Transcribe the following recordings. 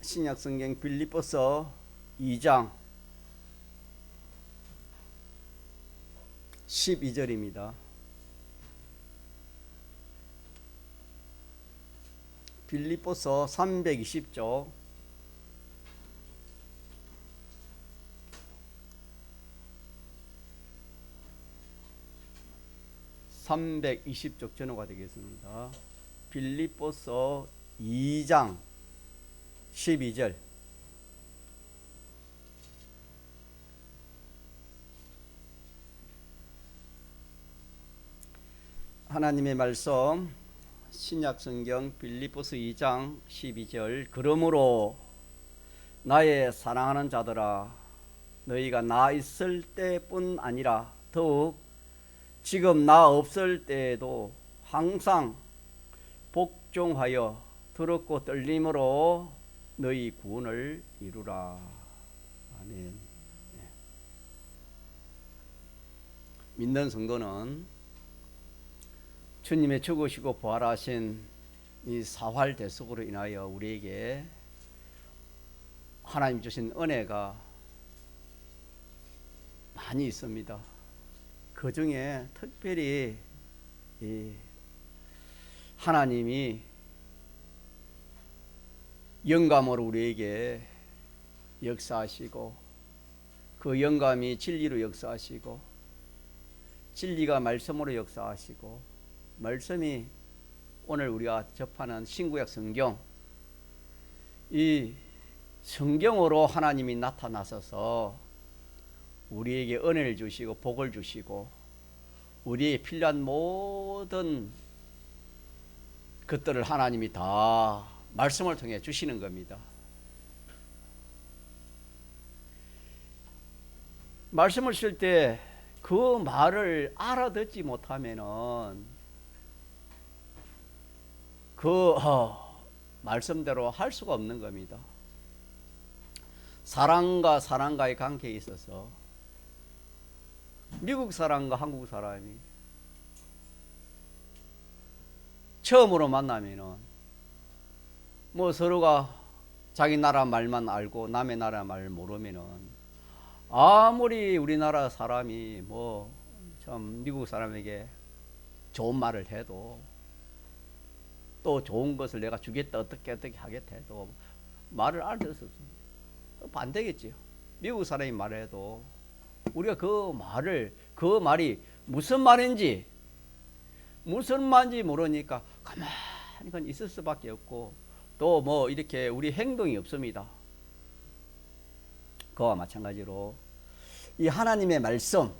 신약성경 빌립보서 2장 12절입니다. 빌립보서 320쪽 320쪽 전후가 되겠습니다. 빌립보서 2장 12절. 하나님의 말씀 신약성경 빌립보서 2장 12절. 그러므로 나의 사랑하는 자들아, 너희가 나 있을 때뿐 아니라 더욱 지금 나 없을 때에도 항상 복종하여 두렵고 떨림으로 너희 구원을 이루라. 아멘. 믿는 성도는 주님의 죽으시고 부활하신 이 사활 대속으로 인하여 우리에게 하나님 주신 은혜가 많이 있습니다. 그 중에 특별히 이 하나님이 영감으로 우리에게 역사하시고, 그 영감이 진리로 역사하시고, 진리가 말씀으로 역사하시고, 말씀이 오늘 우리가 접하는 신구약 성경, 이 성경으로 하나님이 나타나셔서 우리에게 은혜를 주시고 복을 주시고 우리의 필요한 모든 것들을 하나님이 다 말씀을 통해 주시는 겁니다. 말씀을 쓸 때 그 말을 알아듣지 못하면은 그 말씀대로 할 수가 없는 겁니다. 사람과 사람과의 관계에 있어서 미국 사람과 한국 사람이 처음으로 만나면은 뭐 서로가 자기 나라 말만 알고 남의 나라 말 모르면은 아무리 우리나라 사람이 뭐 참 미국 사람에게 좋은 말을 해도, 또 좋은 것을 내가 주겠다 어떻게 하겠다 해도 말을 알아들 수 없습니다. 반대겠지요. 미국 사람이 말해도 우리가 그 말이 무슨 말인지 모르니까 가만히 있을 수밖에 없고, 또 뭐 이렇게 우리 행동이 없습니다. 그와 마찬가지로 이 하나님의 말씀,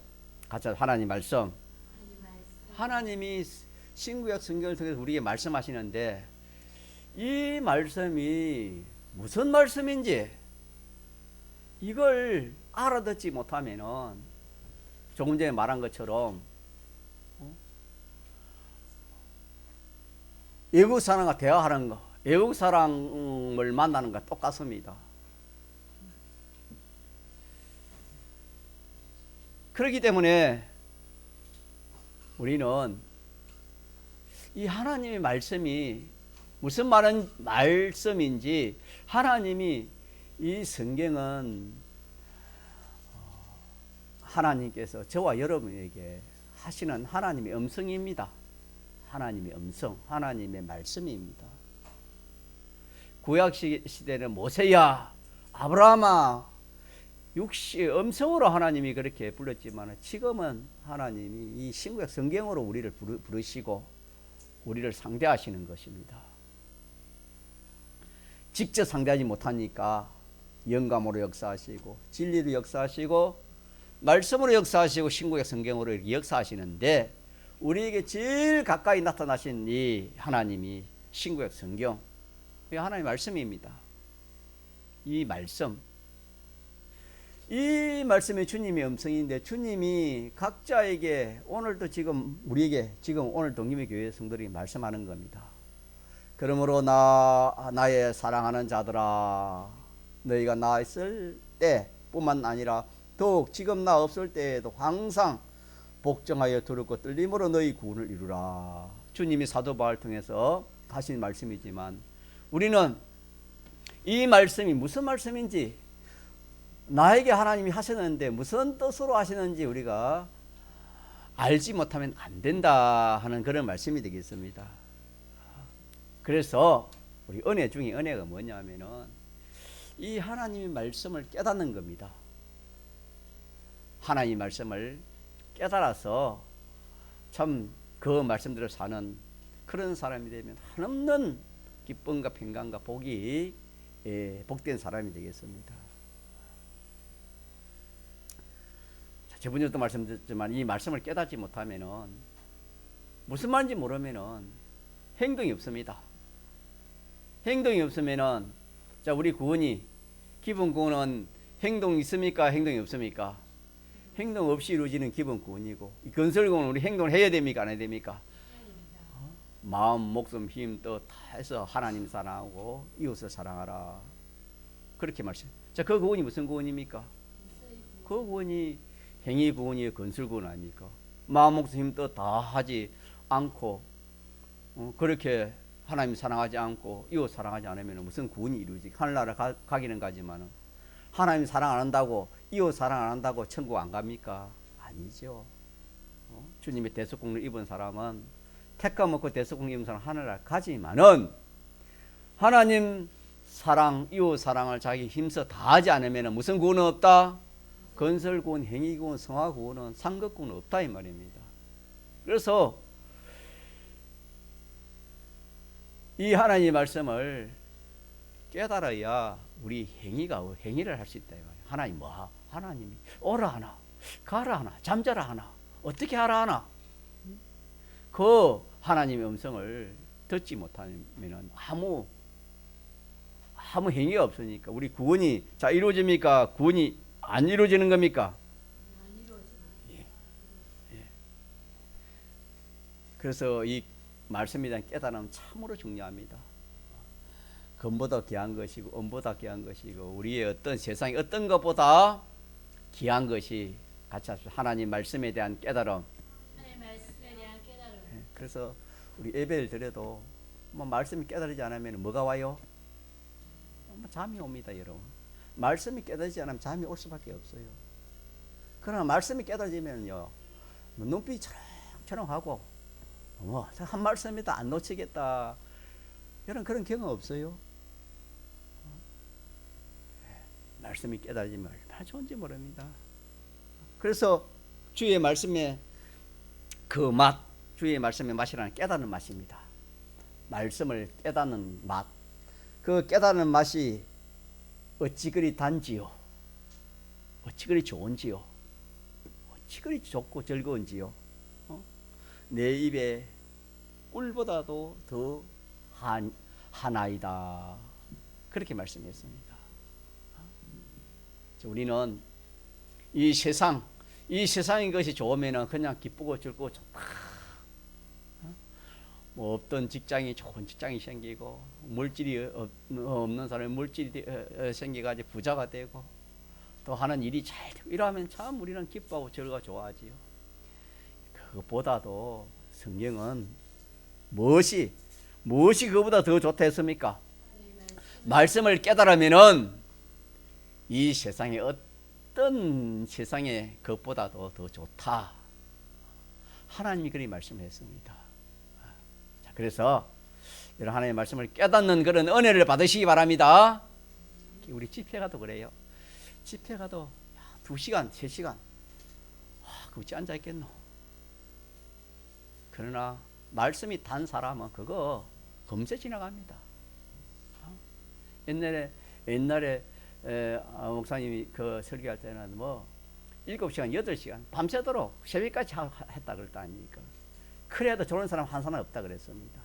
같이 하나님 말씀, 하나님이 신구약 성경을 통해서 우리에게 말씀하시는데, 이 말씀이 무슨 말씀인지 이걸 알아듣지 못하면은 조금 전에 말한 것처럼 외국 사람과 대화하는 거, 외국 사람을 만나는 거 똑같습니다. 그렇기 때문에 우리는 이 하나님의 말씀이 무슨 말씀인지, 하나님이 이 성경은 하나님께서 저와 여러분에게 하시는 하나님의 음성입니다. 하나님의 음성, 하나님의 말씀입니다. 구약 시대는 모세야, 아브라함아, 음성으로 하나님이 그렇게 불렀지만, 지금은 하나님이 이 신구약 성경으로 우리를 부르시고 우리를 상대하시는 것입니다. 직접 상대하지 못하니까 영감으로 역사하시고 진리로 역사하시고 말씀으로 역사하시고 신구약 성경으로 역사하시는데, 우리에게 제일 가까이 나타나신 이 하나님이 신구약 성경, 이 하나님의 말씀입니다. 이 말씀이 주님의 음성인데, 주님이 각자에게 오늘도 지금 우리에게 오늘 동림의 교회 성도들이 말씀하는 겁니다. 그러므로 나의 사랑하는 자들아, 너희가 나 있을 때뿐만 아니라 더욱 지금 나 없을 때에도 항상 복종하여 두렵고 떨림으로 너희 구원을 이루라. 주님이 사도 바울을 통해서 하신 말씀이지만, 우리는 이 말씀이 무슨 말씀인지, 나에게 하나님이 하셨는데 무슨 뜻으로 하시는지 우리가 알지 못하면 안 된다 하는 그런 말씀이 되겠습니다. 그래서 우리 은혜 중에 은혜가 뭐냐면은 이 하나님의 말씀을 깨닫는 겁니다. 하나님의 말씀을 깨달아서 참 그 말씀대로 사는 그런 사람이 되면 한없는 기쁨과 평강과 복이 복된 사람이 되겠습니다. 저번에도 말씀드렸지만 이 말씀을 깨닫지 못하면은 무슨 말인지 모르면은 행동이 없습니다. 행동이 없으면은 자, 우리 구원이 기본 구원은 행동이 있습니까? 행동이 없습니까? 행동 없이 이루어지는 기본 구원이고, 건설 구원은 우리 행동을 해야 됩니까? 안 해야 됩니까? 마음, 목숨, 힘, 뜻 다 해서 하나님 사랑하고 이웃을 사랑하라. 그렇게 말씀. 자, 그 구원이 무슨 구원입니까? 그 구원이 행위 구원이에요. 건설 구원 아닙니까? 마음, 목숨, 힘, 뜻 다 하지 않고 그렇게 하나님 사랑하지 않고 이웃 사랑하지 않으면 무슨 구원이 이루어지? 하늘나라 가기는 가지만은 하나님 사랑 안 한다고 이웃 사랑 안 한다고 천국 안 갑니까? 아니죠. 주님의 대속국을 입은 사람은 택감 없고 대속국 입은 사람 하늘나라 가지만은 하나님 사랑, 이웃 사랑을 자기 힘써 다 하지 않으면 무슨 구원은 없다? 건설 구원, 행위 구원, 성화 구원은 상급 구원은 없다 이 말입니다. 그래서 이 하나님의 말씀을 깨달아야 우리 행위를 할 수 있다. 하나님 뭐? 하나님이 오라 하나, 가라 하나, 잠자라 하나, 어떻게 하라 하나? 그 하나님의 음성을 듣지 못하면 아무 행위가 없으니까 우리 구원이 자 이루어집니까? 구원이 안 이루어지는 겁니까? 안 이루어집니다. 예. 그래서 이 말씀에 대한 깨달음은 참으로 중요합니다. 금보다 귀한 것이고 은보다 귀한 것이고 우리의 어떤 세상의 어떤 것보다 귀한 것이 같이 합시다. 하나님 말씀에 대한 깨달음. 그래서 우리 예배를 드려도 뭐 말씀이 깨달지 않으면 뭐가 와요? 잠이 옵니다, 여러분. 말씀이 깨달지 않으면 잠이 올 수밖에 없어요. 그러나 말씀이 깨달지면요, 눈빛이 초롱초롱하고 한 말씀이다 안 놓치겠다. 이런 그런 경험 없어요? 말씀이 깨달으면 얼마나 좋은지 모릅니다. 그래서 주의 말씀의 그 맛, 주의 말씀의 맛이라는 깨닫는 맛입니다. 말씀을 깨닫는 맛, 그 깨닫는 맛이 어찌 그리 단지요, 어찌 그리 좋은지요, 어찌 그리 좋고 즐거운지요. 내 입에 꿀보다도 더 하나이다. 그렇게 말씀했습니다. 우리는 이 세상인 것이 좋으면 그냥 기쁘고 즐거워 좋다. 뭐 없던 직장이 좋은 직장이 생기고 물질이 없는 사람이 물질이 생겨가지고 부자가 되고 또 하는 일이 잘 되고 이러면 참 우리는 기뻐하고 즐거워 좋아하지요. 그것보다도 성경은 무엇이 그보다 더 좋다 했습니까? 말씀을 깨달으면은 이 세상에 어떤 세상의 것보다도 더 좋다. 하나님이 그리 말씀했습니다. 자, 그래서 이런 하나님의 말씀을 깨닫는 그런 은혜를 받으시기 바랍니다. 우리 집회 가도 그래요. 집회 가도 2시간, 3시간 그 어찌 앉아 있겠노? 그러나 말씀이 단 사람은 그거 금세 지나갑니다. 옛날에 목사님이 그 설교할 때는 뭐 7시간, 8시간 밤새도록 새벽까지 했다 그랬다니까. 그래도 좋은 사람 한 사람 없다 그랬습니다.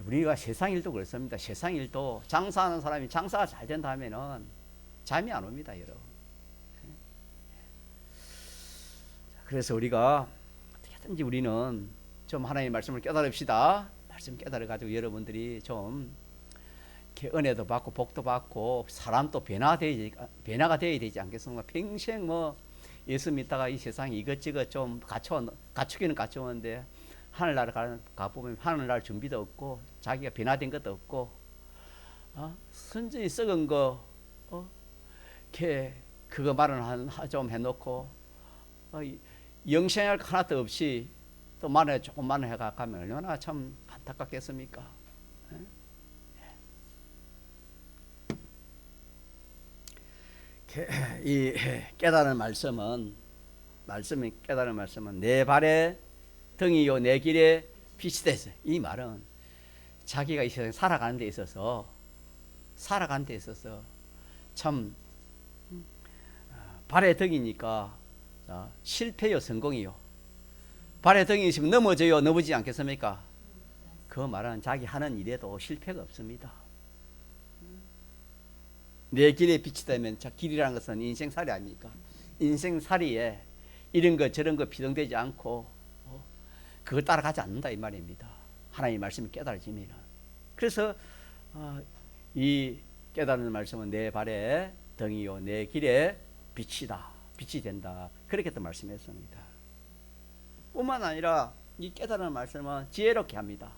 우리가 세상 일도 그렇습니다. 세상 일도 장사하는 사람이 장사가 잘 된다 하면은 잠이 안 옵니다, 여러분. 그래서 우리가 어떻게든지 우리는 좀 하나님의 말씀을 깨달읍시다. 말씀 깨달아가지고 여러분들이 좀 은혜도 받고 복도 받고 사람도 변화가 되어야 되지 않겠습니까? 평생 뭐 예수 믿다가 이 세상에 이것저것 좀 갖추기는 갖추었는데 하늘나라 가보면 하늘나라 준비도 없고 자기가 변화된 것도 없고 순전히 썩은 거 그거 말은 좀 해놓고 영생할 하나도 없이 또 만에 조금만 해가면 얼마나 참 안타깝겠습니까? 이 깨달은 말씀이 깨달은 말씀은 내 발의 등이요 내 길의 빛이 됐어요. 이 말은 자기가 이 세상 살아가는 데 있어서 참 발의 등이니까 실패요 성공이요. 발의 등이 있으면 넘어져요 넘어지지 않겠습니까? 그 말은 자기 하는 일에도 실패가 없습니다. 내 길에 빛이 되면 길이라는 것은 인생살이 아닙니까? 인생살이에 이런 것 저런 것 비동되지 않고 그걸 따라가지 않는다 이 말입니다. 하나님의 말씀이 깨달아지면. 그래서 이 깨달은 말씀은 내 발의 등이요 내 길의 빛이다. 빛이 된다. 그렇게 또 말씀했습니다. 뿐만 아니라 이 깨달은 말씀은 지혜롭게 합니다.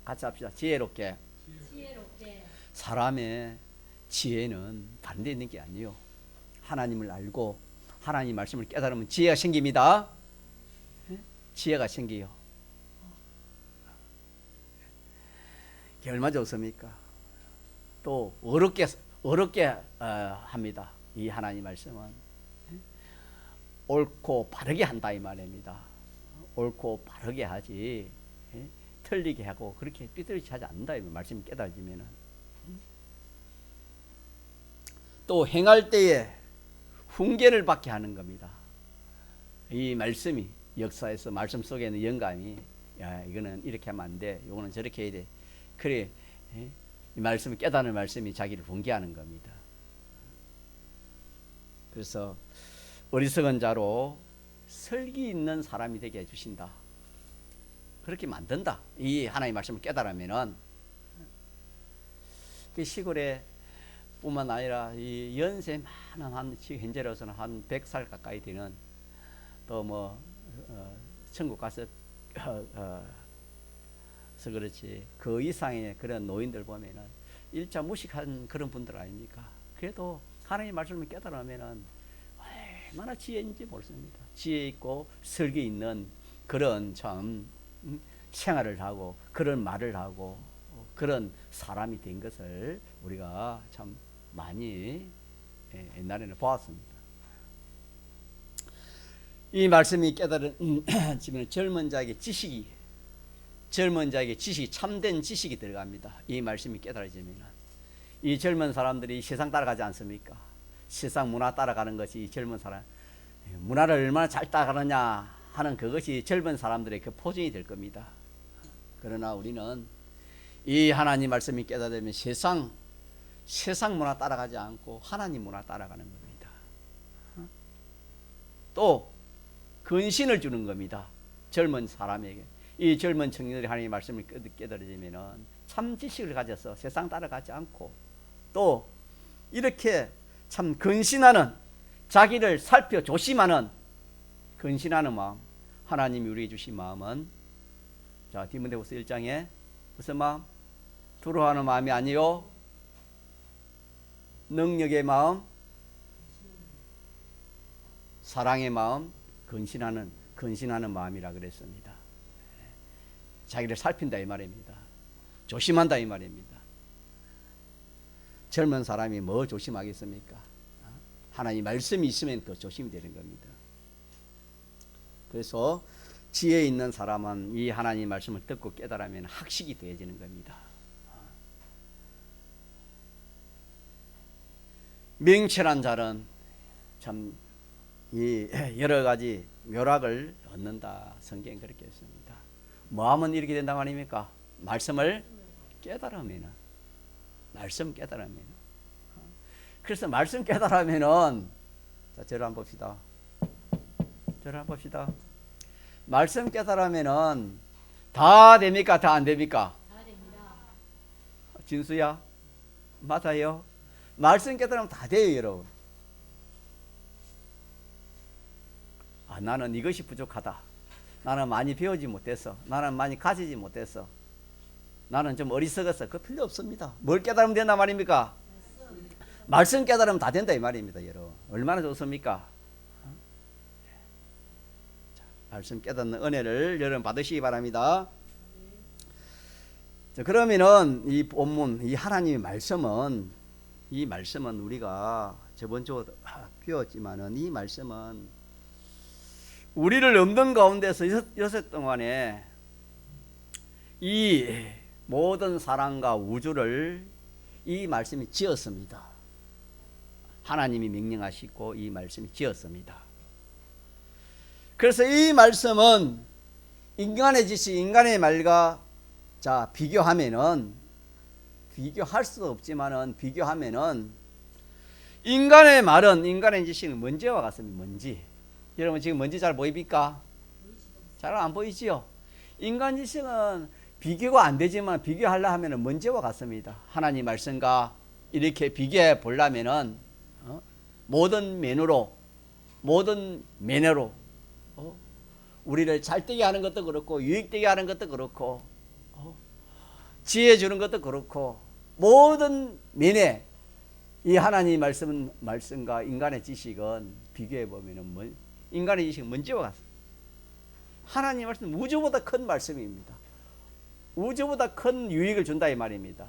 같이 합시다. 지혜롭게. 사람의 지혜는 다른 데 있는 게 아니에요. 하나님을 알고 하나님 말씀을 깨달으면 지혜가 생깁니다. 지혜가 생겨요. 얼마나 좋습니까? 또 어렵게 합니다. 이 하나님 말씀은 옳고 바르게 한다 이 말입니다. 옳고 바르게 하지 틀리게 하고 그렇게 삐뚤게 하지 않는다 이 말씀이 깨달아지면은. 또 행할 때에 훈계를 받게 하는 겁니다. 이 말씀이 역사에서 말씀 속에 있는 영감이 야 이거는 이렇게 하면 안 돼. 이거는 저렇게 해야 돼. 그래 이 말씀이 깨닫는 말씀이 자기를 훈계하는 겁니다. 그래서 어리석은 자로 설기 있는 사람이 되게 해주신다. 그렇게 만든다. 이 하나님의 말씀을 깨달으면은 그 시골에 뿐만 아니라 이 연세 많은 현재로서는 한 100살 가까이 되는 또 뭐 천국 가서 그렇지 그 이상의 그런 노인들 보면은 일자 무식한 그런 분들 아닙니까? 그래도 하나님의 말씀을 깨달으면은 얼마나 지혜인지 모릅니다. 지혜 있고 설기 있는 그런 참 생활을 하고 그런 말을 하고 그런 사람이 된 것을 우리가 참 많이 옛날에는 보았습니다. 이 말씀이 깨달은 젊은 자에게 지식이 참된 지식이 들어갑니다. 이 말씀이 깨달아지면 이 젊은 사람들이 세상 따라가지 않습니까? 세상 문화 따라가는 것이 이 젊은 사람 문화를 얼마나 잘 따라가느냐 하는 그것이 젊은 사람들의 그 포진이 될 겁니다. 그러나 우리는 이 하나님 말씀이 깨달으면 세상 문화 따라가지 않고 하나님 문화 따라가는 겁니다. 또 근신을 주는 겁니다. 젊은 사람에게. 이 젊은 청년들이 하나님의 말씀을 깨달아지면 참 지식을 가져서 세상 따라가지 않고 또 이렇게 참 근신하는 자기를 살펴 조심하는 근신하는 마음 하나님이 우리에게 주신 마음은 자 디모데후서 1장에 무슨 마음? 두려워하는 마음이 아니요 능력의 마음 사랑의 마음 근신하는 마음이라 그랬습니다. 자기를 살핀다 이 말입니다. 조심한다 이 말입니다. 젊은 사람이 뭐 조심하겠습니까? 하나님 말씀이 있으면 더 조심이 되는 겁니다. 그래서 지혜 있는 사람은 이 하나님 말씀을 듣고 깨달으면 학식이 되어지는 겁니다. 명철한 자는 참 이 여러 가지 묘락을 얻는다. 성경은 그렇게 했습니다. 뭐 하면 이렇게 된다고 아닙니까? 말씀을 깨달으면 말씀 깨달으면 그래서 말씀 깨달으면은 자 저를 한번 봅시다. 말씀 깨달으면은 다 됩니까? 다 안 됩니까? 다 됩니다. 진수야 맞아요. 말씀 깨달으면 다 돼요 여러분. 나는 이것이 부족하다. 나는 많이 배우지 못했어. 나는 많이 가지지 못했어. 나는 좀 어리석었어. 그 필요 없습니다. 뭘 깨달으면 된단 말입니까? 말씀 깨달으면 다 된다 이 말입니다. 여러분 얼마나 좋습니까? 말씀 깨닫는 은혜를 여러분 받으시기 바랍니다. 자, 그러면은 이 본문 이 하나님의 말씀은 우리가 저번 주 배웠지만은 이 말씀은 우리를 없는 가운데서 여섯 동안에 이 모든 사랑과 우주를 이 말씀이 지었습니다. 하나님이 명령하시고 이 말씀이 지었습니다. 그래서 이 말씀은 인간의 지식, 인간의 말과 자 비교하면은 비교할 수도 없지만은 비교하면은 인간의 말은 인간의 지식은 먼지와 같습니다. 먼지. 여러분 지금 먼지 잘 보입니까? 잘 안 보이지요? 인간 지식은 비교가 안 되지만 비교하려 하면은 먼지와 같습니다. 하나님 말씀과 이렇게 비교해 보려면은 모든 면으로 우리를 잘되게 하는 것도 그렇고 유익되게 하는 것도 그렇고 지혜 주는 것도 그렇고 모든 면에 이 하나님 말씀과 인간의 지식은 비교해 보면은 인간의 지식은 먼지와 같습니다. 하나님 말씀 우주보다 큰 말씀입니다. 우주보다 큰 유익을 준다 이 말입니다.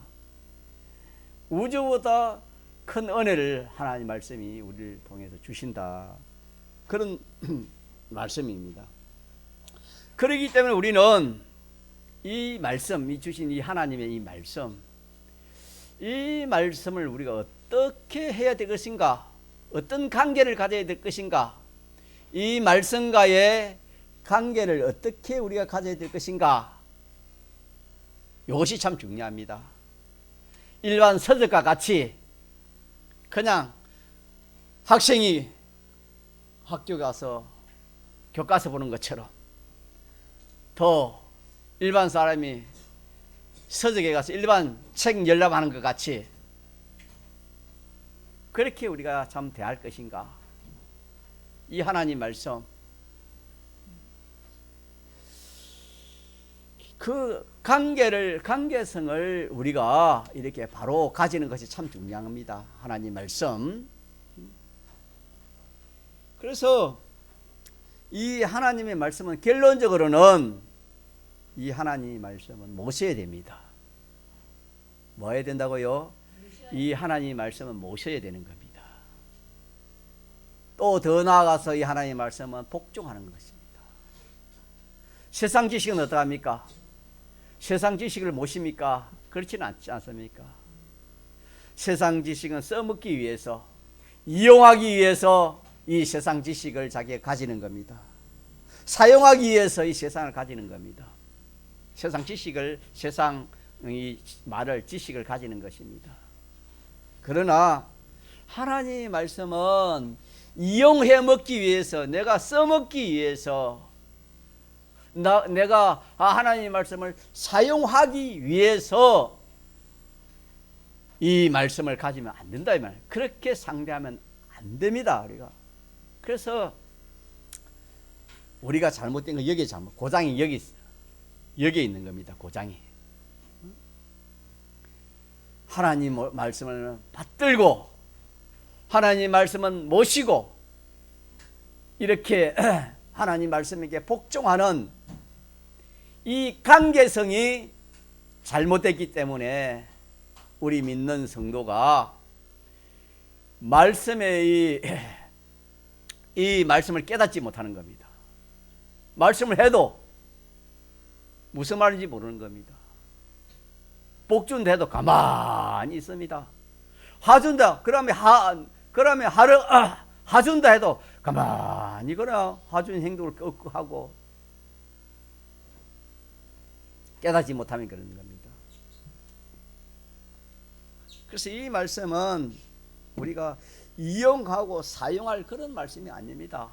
우주보다 큰 은혜를 하나님 말씀이 우리를 통해서 주신다. 그런 말씀입니다. 그렇기 때문에 우리는 이 말씀, 이 주신 이 하나님의 이 말씀을 우리가 어떻게 해야 될 것인가? 어떤 관계를 가져야 될 것인가? 이 말씀과의 관계를 어떻게 우리가 가져야 될 것인가? 이것이 참 중요합니다. 일반 서적과 같이 그냥 학생이 학교 가서 교과서 보는 것처럼 더 일반 사람이 서적에 가서 일반 책 열람하는 것 같이 그렇게 우리가 참 대할 것인가? 이 하나님 말씀 그 관계성을 우리가 이렇게 바로 가지는 것이 참 중요합니다. 하나님 말씀. 그래서 이 하나님의 말씀은 결론적으로는 이 하나님의 말씀은 모셔야 됩니다. 뭐 해야 된다고요? 이 하나님의 말씀은 모셔야 되는 겁니다. 또 더 나아가서 이 하나님의 말씀은 복종하는 것입니다. 세상 지식은 어떠합니까? 세상 지식을 모십니까? 그렇지는 않지 않습니까? 세상 지식은 써먹기 위해서 이용하기 위해서 이 세상 지식을 자기가 가지는 겁니다. 사용하기 위해서 이 세상을 가지는 겁니다. 세상 지식을 세상의 말을 지식을 가지는 것입니다. 그러나 하나님의 말씀은 이용해 먹기 위해서 내가 써먹기 위해서 내가 하나님의 말씀을 사용하기 위해서 이 말씀을 가지면 안 된다 이 말. 그렇게 상대하면 안 됩니다. 그래서 우리가 잘못된 거 여기 고장이 여기 있는 겁니다. 고장이. 하나님 말씀을 받들고 하나님 말씀은 모시고 이렇게 하나님 말씀에게 복종하는 이 관계성이 잘못됐기 때문에 우리 믿는 성도가 말씀의 이 말씀을 깨닫지 못하는 겁니다. 말씀을 해도 무슨 말인지 모르는 겁니다. 복준다 해도 가만히 있습니다. 하준다 그러면 하준다 해도 가만히 그냥 하준 행동을 하고 깨닫지 못하면 그러는 겁니다. 그래서 이 말씀은 우리가 이용하고 사용할 그런 말씀이 아닙니다.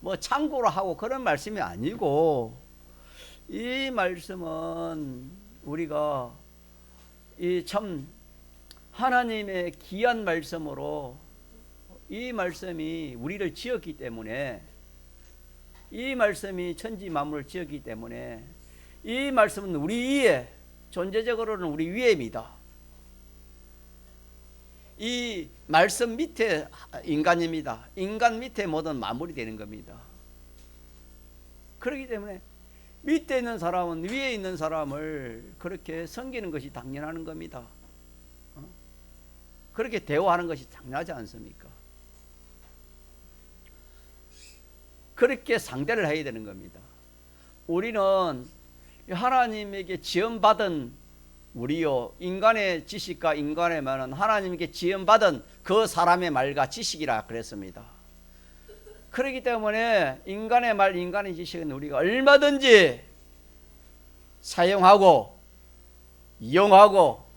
뭐 참고로 하고 그런 말씀이 아니고 이 말씀은 우리가 이 참 하나님의 귀한 말씀으로 이 말씀이 우리를 지었기 때문에 이 말씀이 천지 만물을 지었기 때문에 이 말씀은 우리 위에 존재적으로는 우리 위에입니다. 이 말씀 밑에 인간입니다. 인간 밑에 모든 마무리되는 겁니다. 그렇기 때문에 밑에 있는 사람은 위에 있는 사람을 그렇게 섬기는 것이 당연한 겁니다. 그렇게 대화하는 것이 당연하지 않습니까? 그렇게 상대를 해야 되는 겁니다. 우리는 하나님에게 지음받은 우리요, 인간의 지식과 인간의 말은 하나님께 지음받은 그 사람의 말과 지식이라 그랬습니다. 그렇기 때문에 인간의 말, 인간의 지식은 우리가 얼마든지 사용하고 이용하고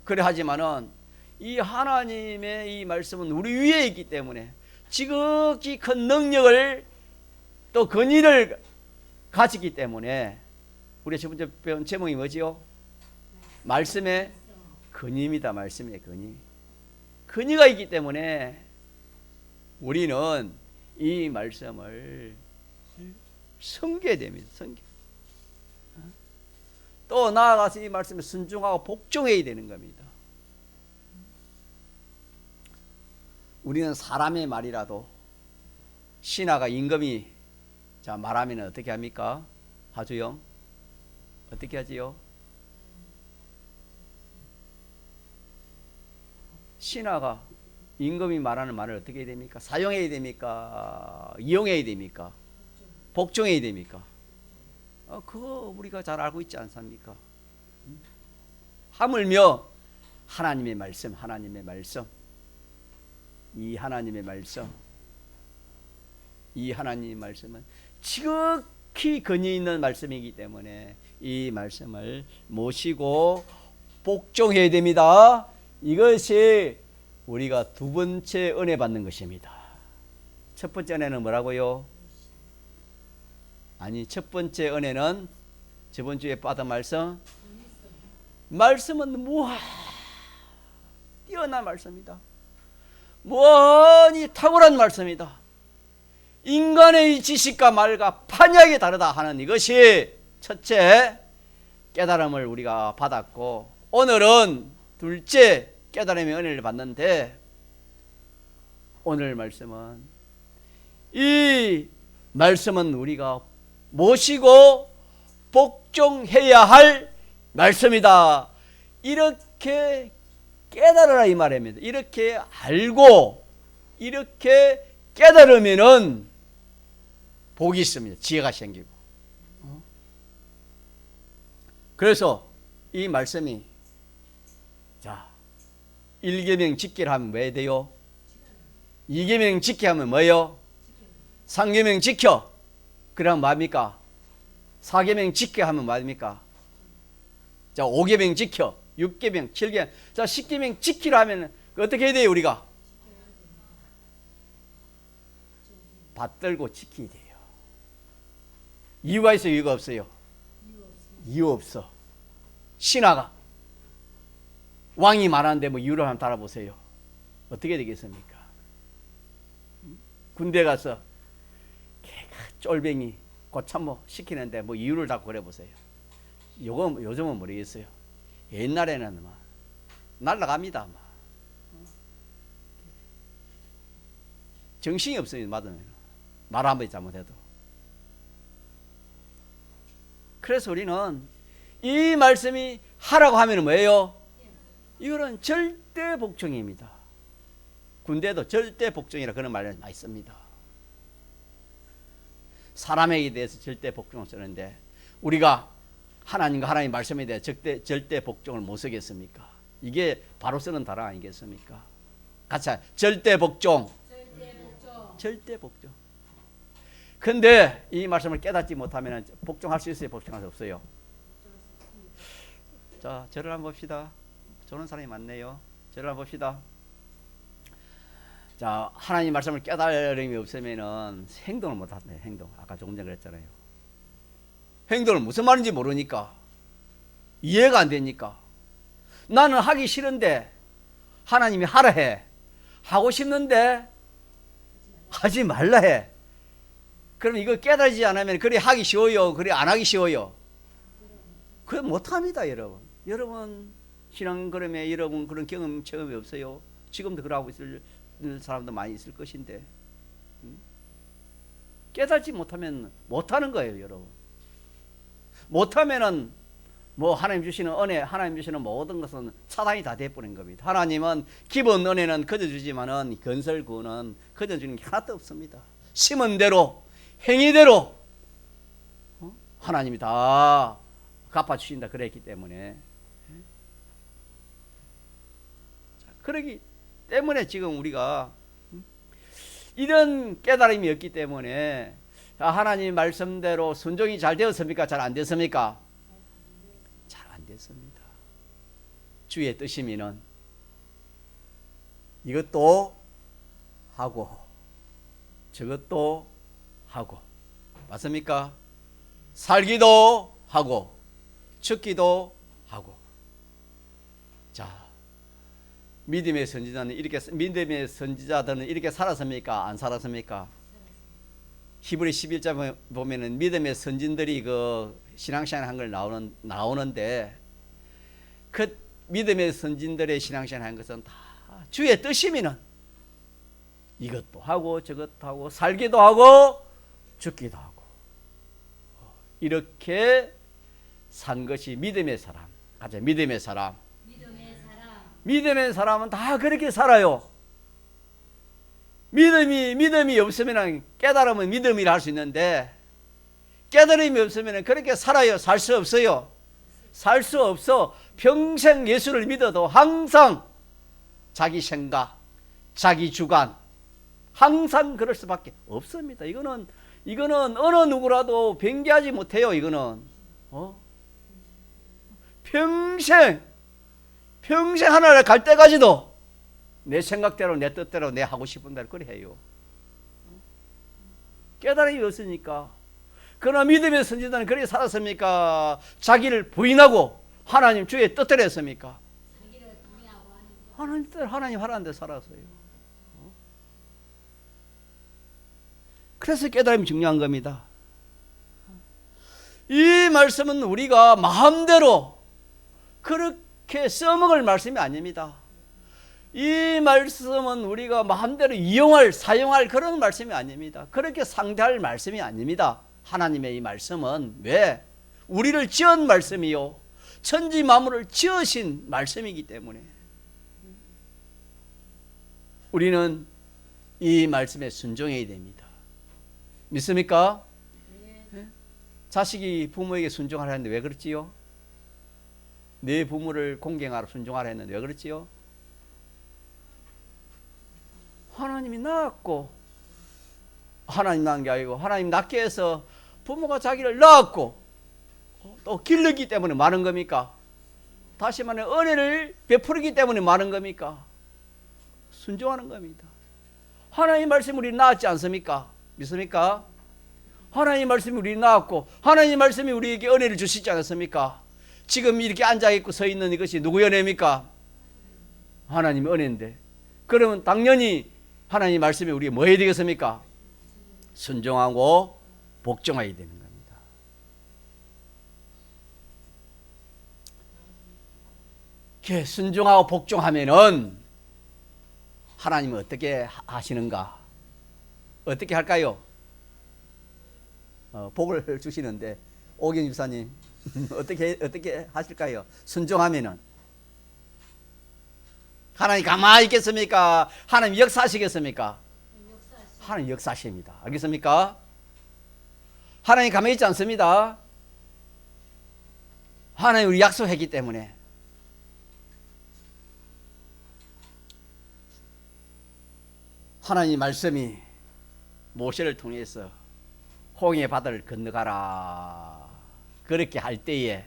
그래 하지만은 이 하나님의 이 말씀은 우리 위에 있기 때문에 지극히 큰 능력을 또 권위를 가지기 때문에 우리 첫 번째 배운 제목이 뭐지요? 말씀의 권위입니다. 말씀의 권위. 권위가 있기 때문에 우리는 이 말씀을 섬겨야 됩니다. 섬겨. 또 나아가서 이 말씀에 순종하고 복종해야 되는 겁니다. 우리는 사람의 말이라도 신하가 임금이 자 말하면 어떻게 합니까? 하주영 어떻게 하지요? 신하가 임금이 말하는 말을 어떻게 해야 됩니까? 사용해야 됩니까? 이용해야 됩니까? 복종해야 됩니까? 그거 우리가 잘 알고 있지 않습니까? 하물며 하나님의 말씀, 하나님의 말씀, 이 하나님의 말씀, 이 하나님의 말씀은 지극히 권위 있는 말씀이기 때문에 이 말씀을 모시고 복종해야 됩니다. 이것이 우리가 두 번째 은혜 받는 것입니다. 첫 번째 은혜는 뭐라고요? 아니, 첫 번째 은혜는 저번 주에 받은 말씀은 뛰어난 말씀이다. 무한히 탁월한 말씀이다. 인간의 지식과 말과 판이하게 다르다 하는 이것이 첫째 깨달음을 우리가 받았고, 오늘은 둘째 깨달음의 은혜를 받는데, 오늘 말씀은 이 말씀은 우리가 모시고 복종해야 할 말씀이다. 이렇게 깨달으라 이 말입니다. 이렇게 알고 이렇게 깨달으면은 복이 있습니다. 지혜가 생기고. 그래서 이 말씀이 자 1계명 지키라 하면 왜 돼요? 2계명 지키라 하면 뭐예요? 3계명 지켜. 그럼 뭐합니까? 4계명 지켜 하면 뭐합니까? 자 5계명 지켜. 6계명, 7계명. 자 10계명 지키라 하면 어떻게 해야 돼요 우리가? 받들고 지켜야 돼요. 이유가 있어요? 이유가 없어요? 이유 없어. 신하가 왕이 말하는데 뭐 이유를 한번 달아보세요. 어떻게 되겠습니까? 군대 가서 개가 쫄뱅이 고참모 시키는데 뭐 이유를 다 그려보세요. 요즘은 모르겠어요. 옛날에는 막 날라갑니다. 막. 정신이 없어요. 맞으면 말 한번 잘못해도. 그래서 우리는 이 말씀이 하라고 하면 뭐예요? 이거는 절대 복종입니다. 군대도 절대 복종이라 그런 말을 많이 씁니다. 사람에게 대해서 절대 복종을 쓰는데 우리가 하나님과 하나님 말씀에 대해 절대 복종을 못 쓰겠습니까? 이게 바로 쓰는 단어 아니겠습니까? 같이 절대 복종. 절대 복종. 근데 이 말씀을 깨닫지 못하면 복종할 수 있어요? 복종할 수 없어요? 자, 저를 한번 봅시다. 저런 사람이 많네요. 저를 한번 봅시다. 자, 하나님 말씀을 깨달음이 없으면은 행동을 못 한다. 행동. 아까 조금 전에 그랬잖아요. 행동을 무슨 말인지 모르니까 이해가 안 되니까 나는 하기 싫은데 하나님이 하라 해. 하고 싶는데 하지 말라 해. 그럼 이거 깨달지 않으면 그래 하기 쉬워요? 그래 안 하기 쉬워요? 그 못합니다, 여러분. 여러분 신앙 걸음에 여러분 그런 경험 체험이 없어요? 지금도 그러고 있을 사람도 많이 있을 것인데 깨닫지 못하면 못하는 거예요, 여러분. 못하면은 뭐 하나님 주시는 은혜, 하나님 주시는 모든 것은 차단이 다 돼버린 겁니다. 하나님은 기본 은혜는 거저 주지만은 건설 구원은 거저 주는 게 하나도 없습니다. 심은 대로 행위대로 하나님이 다 갚아주신다 그랬기 때문에, 그러기 때문에 지금 우리가 이런 깨달음이 없기 때문에 하나님 말씀대로 순종이 잘 되었습니까? 잘 안 됐습니까? 잘 안 됐습니다. 주의 뜻이면은 이것도 하고 저것도 하고, 맞습니까? 살기도 하고 죽기도 하고. 자, 믿음의 선지자들은 이렇게 살았습니까? 안 살았습니까? 히브리 11장 보면은 믿음의 선진들이 그 신앙생활 한 걸 나오는데, 그 믿음의 선진들의 신앙생활 한 것은 다 주의 뜻이면은 이것도 하고 저것도 하고 살기도 하고 죽기도 하고, 이렇게 산 것이 믿음의 사람. 가자, 믿음의 사람. 믿음의 사람은 다 그렇게 살아요. 믿음이 없으면, 깨달음은 믿음이라 할 수 있는데 깨달음이 없으면 그렇게 살아요? 살 수 없어요. 살 수 없어. 평생 예수를 믿어도 항상 자기 생각, 자기 주관, 항상 그럴 수밖에 없습니다. 이거는 어느 누구라도 변개하지 못해요. 이거는 평생 하나를 갈 때까지도 내 생각대로, 내 뜻대로, 내 하고 싶은 대로 그래 해요. 깨달음이 없으니까. 그러나 믿음의 선지자는 그렇게 살았습니까? 자기를 부인하고 하나님 주의 뜻대로 했습니까? 하나님 뜻대로, 하나님 하라는 데 살았어요. 그래서 깨달음이 중요한 겁니다. 이 말씀은 우리가 마음대로 그렇게 써먹을 말씀이 아닙니다. 이 말씀은 우리가 마음대로 사용할 그런 말씀이 아닙니다. 그렇게 상대할 말씀이 아닙니다. 하나님의 이 말씀은 왜? 우리를 지은 말씀이요, 천지 만물을 지으신 말씀이기 때문에 우리는 이 말씀에 순종해야 됩니다. 믿습니까? 네? 자식이 부모에게 순종하라 했는데 왜 그렇지요? 내 부모를 공경하라, 순종하라 했는데 왜 그렇지요? 하나님이 낳았고, 하나님 낳은 게 아니고 하나님 낳게 해서 부모가 자기를 낳았고 또 기르기 때문에 많은 겁니까? 다시 말해 은혜를 베푸기 때문에 많은 겁니까? 순종하는 겁니다. 하나님 말씀이 우리 낳았지 않습니까? 믿습니까? 하나님 말씀이 우리 낳았고 하나님 말씀이 우리에게 은혜를 주시지 않았습니까? 지금 이렇게 앉아있고 서 있는 이것이 누구의 은혜입니까? 하나님의 은혜인데, 그러면 당연히 하나님 말씀이 우리가 뭐 해야 되겠습니까? 순종하고 복종해야 되는 겁니다. 이렇게 순종하고 복종하면은 하나님은 어떻게 하시는가? 어떻게 할까요? 복을 주시는데 오경 집사님 어떻게 하실까요? 순종하면은 하나님 가만히 있겠습니까? 하나님 역사하시겠습니까? 하나님 역사하십니다. 알겠습니까? 하나님 가만히 있지 않습니다. 하나님 우리 약속했기 때문에. 하나님 말씀이 모세를 통해서 홍해 바다를 건너가라 그렇게 할 때에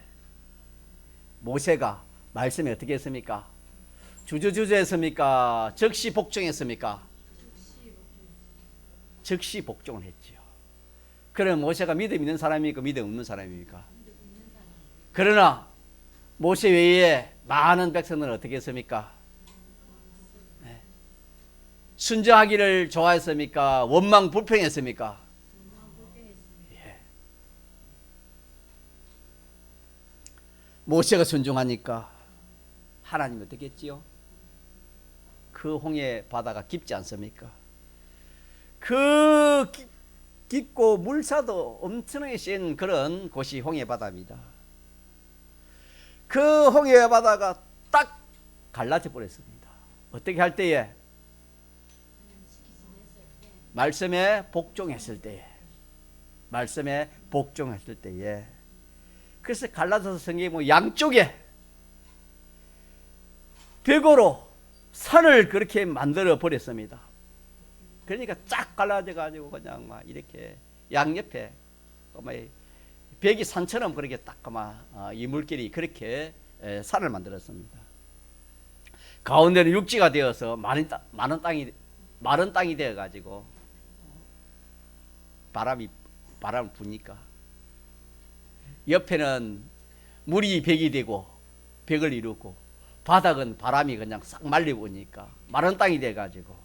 모세가 말씀이 어떻게 했습니까? 주저주저했습니까? 즉시 복종했습니까? 즉시 복종을 했지요. 그럼 모세가 믿음 있는 사람입니까? 믿음 없는 사람입니까? 그러나 모세 외에 많은 백성들은 어떻게 했습니까? 네. 순종하기를 좋아했습니까? 원망 불평했습니까? 예. 모세가 순종하니까 하나님 어떻게 했지요? 그 홍해 바다가 깊지 않습니까? 그 깊고 물사도 엄청나게 센 그런 곳이 홍해 바다입니다. 그 홍해 바다가 딱 갈라져 버렸습니다. 어떻게 할 때에? 말씀에 복종했을 때에. 말씀에 복종했을 때에. 그래서 갈라져서 성경에 보면 양쪽에 벽으로 산을 그렇게 만들어 버렸습니다. 그러니까 쫙 갈라져 가지고 그냥 막 이렇게 양옆에 벽이 산처럼 그렇게 딱 이물길이 그렇게 산을 만들었습니다. 가운데는 육지가 되어서 마른 땅이 되어 가지고 바람을 부니까 옆에는 물이 벽이 되고 벽을 이루고 바닥은 바람이 그냥 싹 말려보니까 마른 땅이 돼 가지고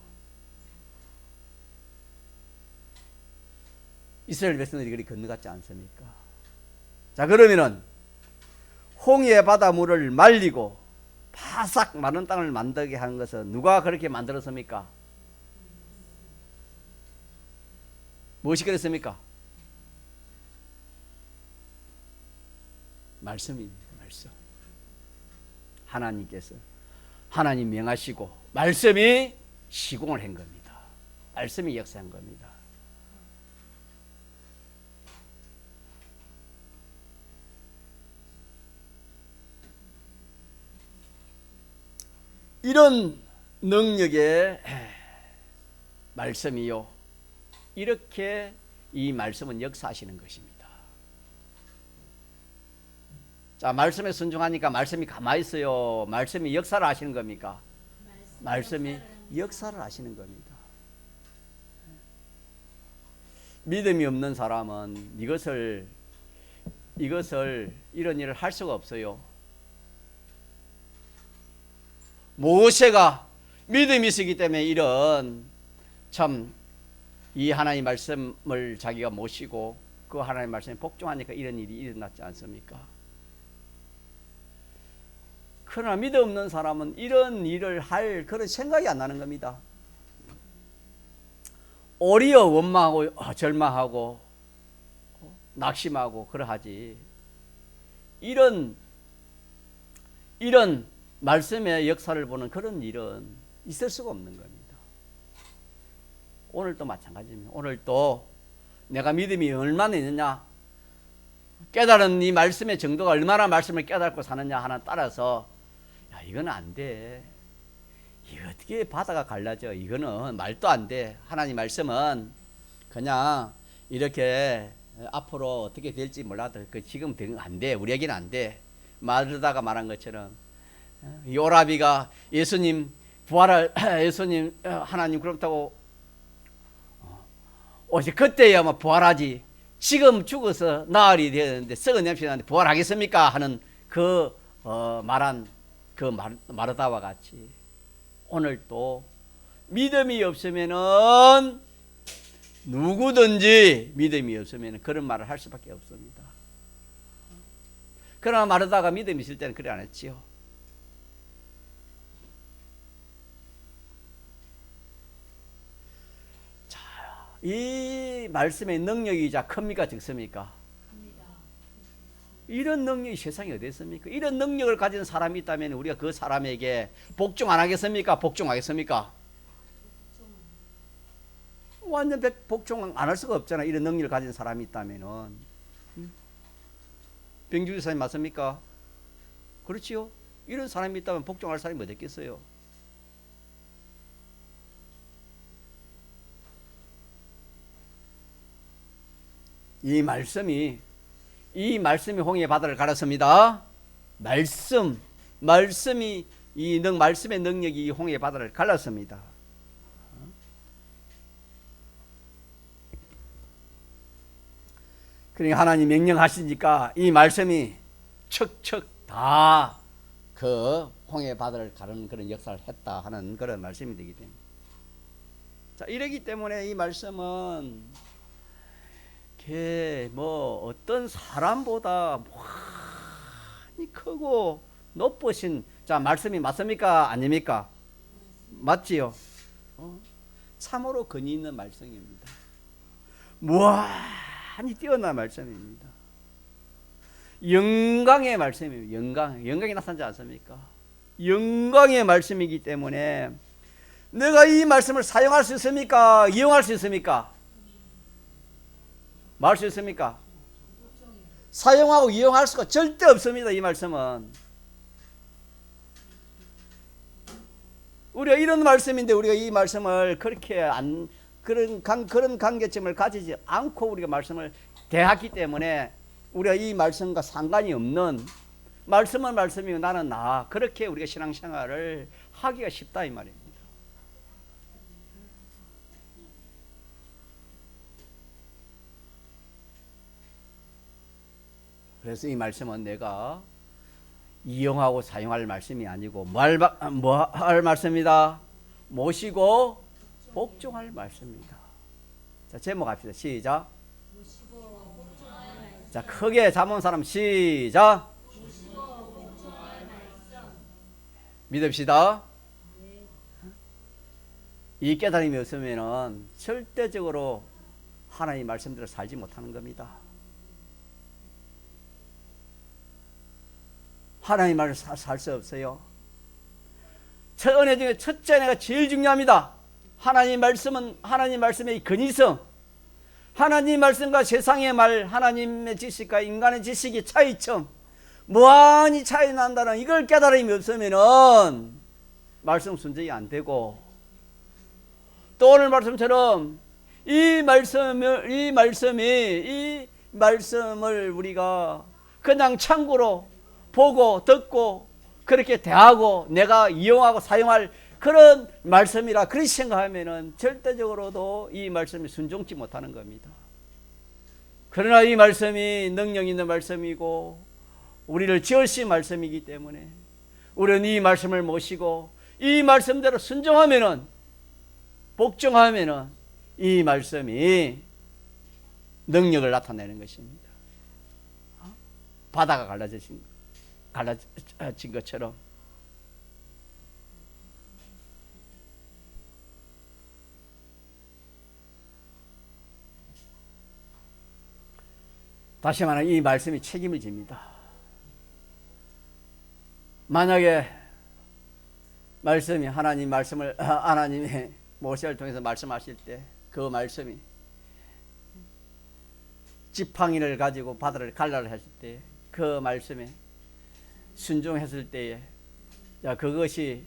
이스라엘 백성들이 그리 건너갔지 않습니까? 자, 그러면은 홍해 바다 물을 말리고 바싹 마른 땅을 만들게 하는 것은 누가 그렇게 만들었습니까? 무엇이 그랬습니까? 말씀입니다. 말씀. 하나님께서 하나님 명하시고 말씀이 시공을 한 겁니다. 말씀이 역사한 겁니다. 이런 능력의 말씀이요, 이렇게 이 말씀은 역사하시는 것입니다. 자, 말씀에 순종하니까 말씀이 가만히 있어요? 말씀이 역사를 하시는 겁니까? 말씀이 역사를 하시는 겁니다. 믿음이 없는 사람은 이것을 이런 일을 할 수가 없어요. 모세가 믿음이 있었기 때문에 이런 참 이 하나님 말씀을 자기가 모시고 그 하나님 말씀에 복종하니까 이런 일이 일어났지 않습니까? 그러나 믿음 없는 사람은 이런 일을 할 그런 생각이 안 나는 겁니다. 오히려 원망하고 절망하고 낙심하고 그러하지, 이런 말씀의 역사를 보는 그런 일은 있을 수가 없는 겁니다. 오늘도 마찬가지입니다. 오늘도 내가 믿음이 얼마나 있느냐, 깨달은 이 말씀의 정도가 얼마나 말씀을 깨닫고 사느냐 하나 따라서, 야, 이거는 안 돼, 이거 어떻게 바다가 갈라져, 이거는 말도 안 돼, 하나님 말씀은 그냥 이렇게 앞으로 어떻게 될지 몰라도 그 지금 안 돼, 우리에게는 안 돼, 마르다가 말한 것처럼 요라비가 예수님 부활할 예수님 하나님 그렇다고 오직 그때야 뭐 부활하지, 지금 죽어서 나흘이 되었는데 썩은 냄새 나는데 부활하겠습니까 하는 그 말한 그 마르다와 같이 오늘도 믿음이 없으면은, 누구든지 믿음이 없으면 그런 말을 할 수밖에 없습니다. 그러나 마르다가 믿음이 있을 때는 그래 안 했지요. 자, 이 말씀의 능력이자 큽니까 적습니까? 이런 능력이 세상에 어디 있습니까? 이런 능력을 가진 사람이 있다면 우리가 그 사람에게 복종 안 하겠습니까? 복종하겠습니까? 완전 복종 안 할 수가 없잖아. 이런 능력을 가진 사람이 있다면은. 병주 지사님 맞습니까? 그렇지요? 이런 사람이 있다면 복종할 사람이 어디 있겠어요? 이 말씀이 홍해 바다를 갈았습니다. 말씀의 능력이 이 홍해 바다를 갈랐습니다. 그러니까 하나님 명령하시니까 이 말씀이 척척 다 그 홍해 바다를 가르는 그런 역사를 했다 하는 그런 말씀이 되기 때문에, 자, 이러기 때문에 이 말씀은 뭐 어떤 사람보다 이 크고 높으신 자 말씀이 맞습니까? 아닙니까? 맞지요? 참으로 근위 있는 말씀입니다. 무한히 뛰어난 말씀입니다. 영광의 말씀입니다. 영광이 나타나지 않습니까? 영광의 말씀이기 때문에 내가 이 말씀을 사용할 수 있습니까? 이용할 수 있습니까? 말할 수 있습니까? 사용하고 이용할 수가 절대 없습니다. 이 말씀은 우리가 이런 말씀인데 우리가 이 말씀을 그렇게 그런 관계점을 가지지 않고 우리가 말씀을 대하기 때문에 우리가 이 말씀과 상관이 없는 말씀은 말씀이고 나는 나 그렇게 우리가 신앙생활을 하기가 쉽다 이 말입니다. 그래서 이 말씀은 내가 이용하고 사용할 말씀이 아니고 뭐 할 말씀이다? 모시고 복종할 말씀입니다. 자, 제목 합시다. 시작. 자, 크게 잠은 사람 시작. 믿읍시다. 이 깨달음이 없으면 절대적으로 하나님 말씀대로 살지 못하는 겁니다. 하나님 말을 살 수 없어요. 첫 은혜 중에 첫째 은혜가 제일 중요합니다. 하나님 말씀은 하나님 말씀의 근위성, 하나님 말씀과 세상의 말, 하나님의 지식과 인간의 지식의 차이점, 무한히 차이 난다는 이걸 깨달음이 없으면은 말씀 순종이 안 되고, 또 오늘 말씀처럼 이 말씀을 우리가 그냥 참고로 보고 듣고 그렇게 대하고 내가 이용하고 사용할 그런 말씀이라 그렇게 생각하면은 절대적으로도 이 말씀이 순종치 못하는 겁니다. 그러나 이 말씀이 능력 있는 말씀이고 우리를 지으신 말씀이기 때문에 우리는 이 말씀을 모시고 이 말씀대로 순종하면은 복종하면은 이 말씀이 능력을 나타내는 것입니다. 바다가 갈라진 것처럼 다시 말하면 이 말씀이 책임을 집니다. 만약에 말씀이 하나님의 모세를 통해서 말씀하실 때 그 말씀이 지팡이를 가지고 바다를 갈라를 했을 때 그 말씀에 순종했을 때에 그것이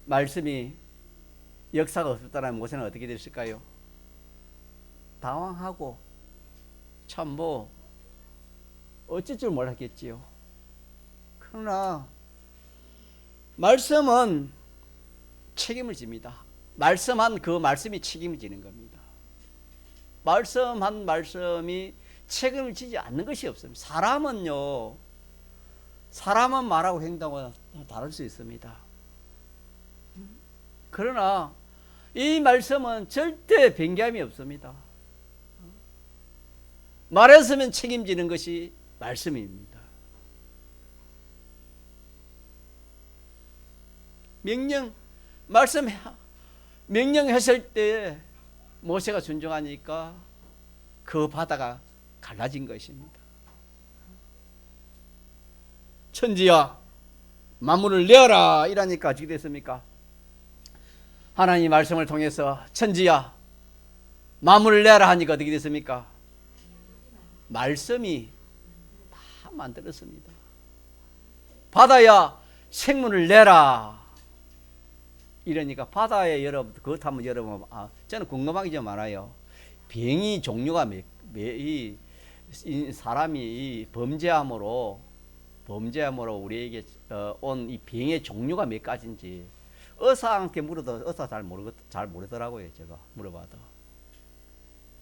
말씀이 역사가 없었다면 모세는 어떻게 됐을까요? 당황하고 참 어쩔 줄 몰랐겠지요. 그러나 말씀은 책임을 집니다. 말씀한 그 말씀이 책임을 지는 겁니다. 말씀한 말씀이 책임을 지지 않는 것이 없습니다. 사람은 말하고 행동은 다를 수 있습니다. 그러나 이 말씀은 절대 변감이 없습니다. 말했으면 책임지는 것이 말씀입니다. 명령했을 때 모세가 순종하니까 그 바다가 갈라진 것입니다. 천지야 만물을 내어라 이러니까 어떻게 됐습니까? 하나님 말씀을 통해서 천지야 만물을 내어라 하니까 어떻게 됐습니까? 말씀이 다 만들었습니다. 바다야 생물을 내라 이러니까 바다에 여러분 그렇다면 여러분 저는 궁금한 게 좀 많아요. 병이 종류가 사람이 범죄함으로 우리에게 온 이 병의 종류가 몇 가지인지 의사한테 물어도 의사 잘 모르더라고요. 제가 물어봐도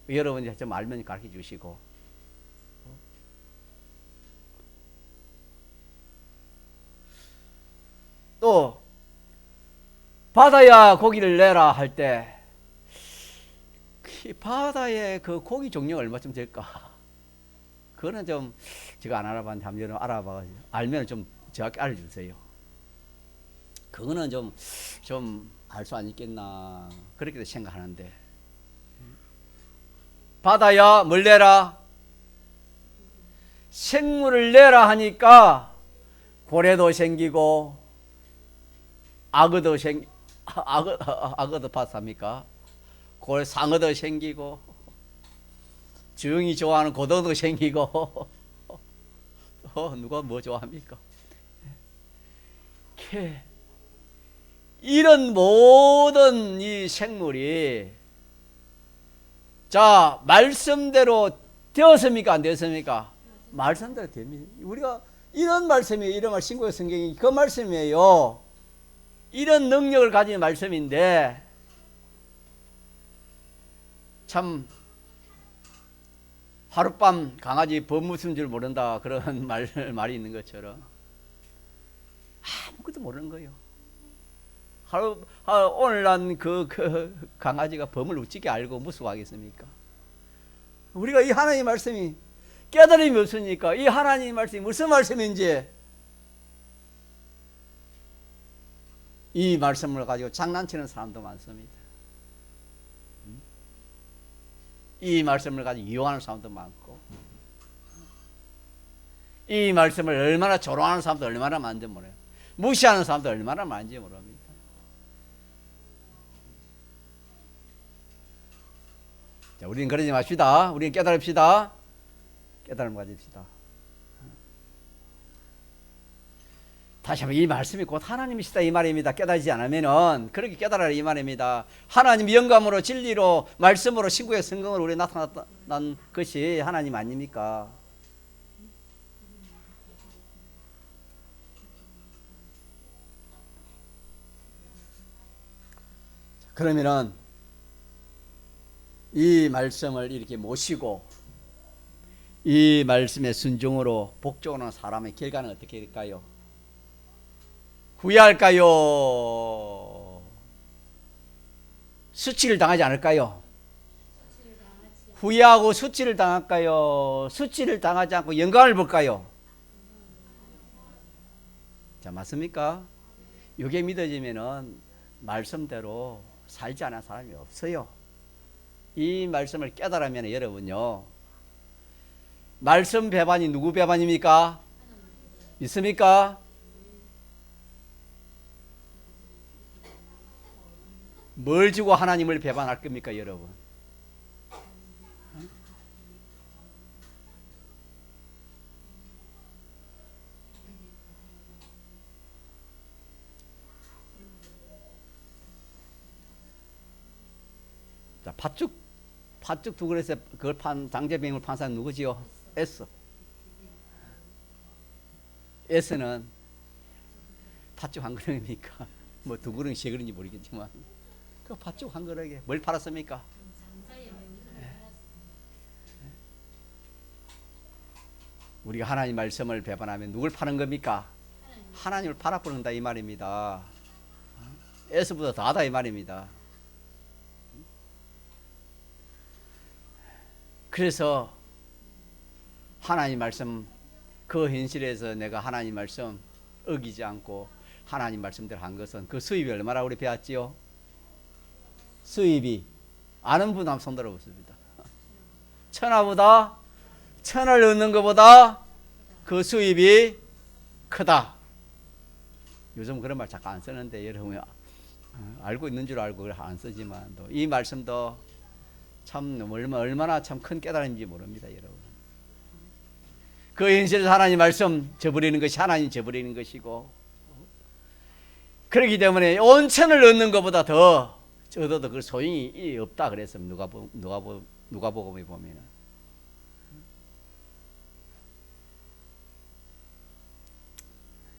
여러분이 좀 알면 가르쳐 주시고 또 바다야 고기를 내라 할 때 바다에 그 고기 종류가 얼마쯤 될까? 그거는 좀 제가 안 알아봤는데 한번 여러분 알아봐 알면 좀 정확히 알려주세요. 그거는 좀 알 수 안 있겠나 그렇게도 생각하는데 바다야 뭘 내라 생물을 내라 하니까 고래도 생기고 악어도 봤습니까? 고래 상어도 생기고 주영이 좋아하는 고등어도 생기고 누가 뭐 좋아합니까? 이런 모든 이 생물이 자 말씀대로 되었습니까? 안 되었습니까? 말씀대로 됩니다. 우리가 이런 말씀이에요. 이런 말 신구약 성경이 그 말씀이에요. 이런 능력을 가진 말씀인데 참 하룻밤 강아지 범 무슨 줄 모른다 그런 말이 있는 것처럼 아무것도 모르는 거예요. 오늘 난 그 강아지가 범을 어찌게 알고 무수하겠습니까? 우리가 이 하나님의 말씀이 깨달음이 없으니까 이 하나님의 말씀이 무슨 말씀인지 이 말씀을 가지고 장난치는 사람도 많습니다. 이 말씀을 가지고 이용하는 사람도 많고 이 말씀을 얼마나 조롱하는 사람도 얼마나 많은지 몰라요. 무시하는 사람도 얼마나 많은지 모릅니다. 자, 우리는 그러지 맙시다. 우리는 깨달읍시다. 깨달음 가집시다. 다시 한번 이 말씀이 곧 하나님이시다 이 말입니다. 깨달지 않으면은 그렇게 깨달아라 이 말입니다. 하나님 영감으로 진리로 말씀으로 신구약 성경으로 우리 나타난 것이 하나님 아닙니까? 그러면은 이 말씀을 이렇게 모시고 이 말씀의 순종으로 복종하는 사람의 결과는 어떻게 될까요? 후회할까요? 수치를 당하지 않을까요? 후회하고 수치를 당할까요? 수치를 당하지 않고 영광을 볼까요? 자, 맞습니까? 이게 믿어지면은 말씀대로 살지 않은 사람이 없어요. 이 말씀을 깨달으면 여러분요, 말씀 배반이 누구 배반입니까? 있습니까? 뭘 주고 하나님을 배반할 겁니까, 여러분? 자, 팥죽 두 그릇에 그걸 장제병을 판 사람 누구지요? 에스. 에스는 팥죽 한 그릇입니까? 뭐 두 그릇, 세 그릇인지 모르겠지만 그 팥죽 한 그릇에 뭘 팔았습니까? 우리가 하나님 말씀을 배반하면 누굴 파는 겁니까? 하나님을 팔아버린다 이 말입니다. 에스보다 더하다 이 말입니다. 그래서 하나님 말씀 그 현실에서 내가 하나님 말씀 어기지 않고 하나님 말씀대로 한 것은 그 수입이 얼마나 우리 배웠지요? 수입이 아는 분 한번 손 들어보십니다. 천을 얻는 것보다 그 수입이 크다. 요즘 그런 말 자꾸 안 쓰는데 여러분 알고 있는 줄 알고 그걸 안 쓰지만 이 말씀도 참 얼마나 참 큰 깨달음인지 모릅니다, 여러분. 그 현실에서 하나님 말씀 저버리는 것이 하나님 저버리는 것이고 그렇기 때문에 온천을 얻는 것보다 더 얻어도 그 소용이 없다 그랬습니다. 누가복음에 보면은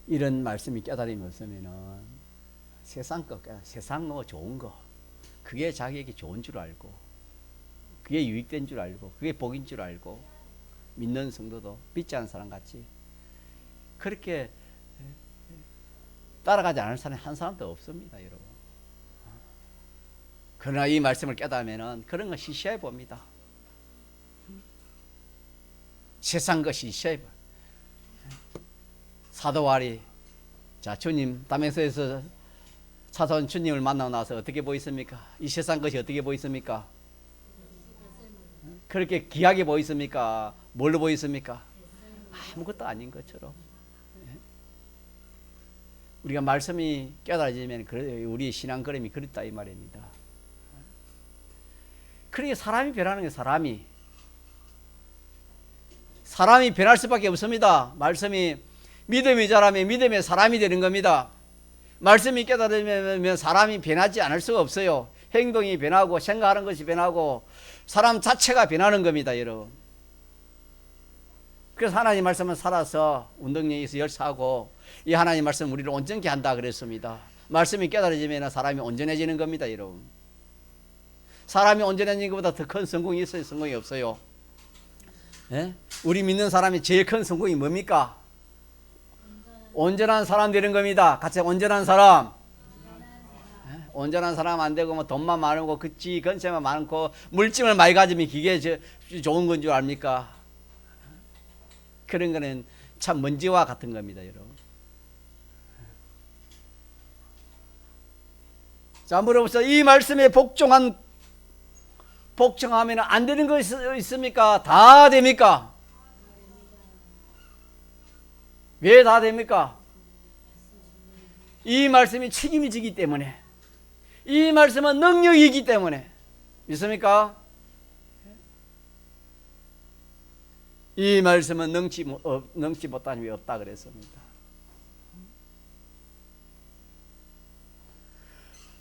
이런 말씀이 깨달음이 없으면은 세상 뭐 좋은 거 그게 자기에게 좋은 줄 알고 그게 유익된 줄 알고 그게 복인 줄 알고 믿는 성도도 믿지 않은 사람 같이 그렇게 따라가지 않을 사람이 한 사람도 없습니다, 여러분. 그러나 이 말씀을 깨달으면은 그런 거 시시해 봅니다. 세상 것이 있어야. 사도와리, 자, 주님 담에서에서 찾아온 주님을 만나고 나서 어떻게 보였습니까? 이 세상 것이 어떻게 보였습니까? 그렇게 귀하게 보였습니까? 뭘로 보였습니까? 아무것도 아닌 것처럼. 우리가 말씀이 깨달아지면 우리의 신앙 걸음이 그립다 이 말입니다. 그러니까 사람이 변하는 게 사람이 변할 수밖에 없습니다. 말씀이 믿음이 자라면 믿음의 사람이 되는 겁니다. 말씀이 깨달으면 사람이 변하지 않을 수가 없어요. 행동이 변하고 생각하는 것이 변하고 사람 자체가 변하는 겁니다, 여러분. 그래서 하나님 말씀은 살아서 운동력이 있어 열사하고 이 하나님 말씀은 우리를 온전케 한다 그랬습니다. 말씀이 깨달아지면 사람이 온전해지는 겁니다, 여러분. 사람이 온전해지는 것보다 더 큰 성공이 있어요, 성공이 없어요? 예? 우리 믿는 사람이 제일 큰 성공이 뭡니까? 온전한 사람 되는 겁니다. 같이 온전한 사람. 온전한 사람 안 되고 뭐 돈만 많고 그치 건세만 많고 물질을 많이 가지면 그게 좋은 건 줄 압니까? 그런 거는 참 먼지와 같은 겁니다, 여러분. 자, 물어보세요. 이 말씀에 복종하면 안 되는 거 있습니까? 다 됩니까? 왜 다 됩니까? 이 말씀이 책임이 지기 때문에, 이 말씀은 능력이기 때문에. 믿습니까? 이 말씀은 능치 못하니 왜 없다 그랬습니다.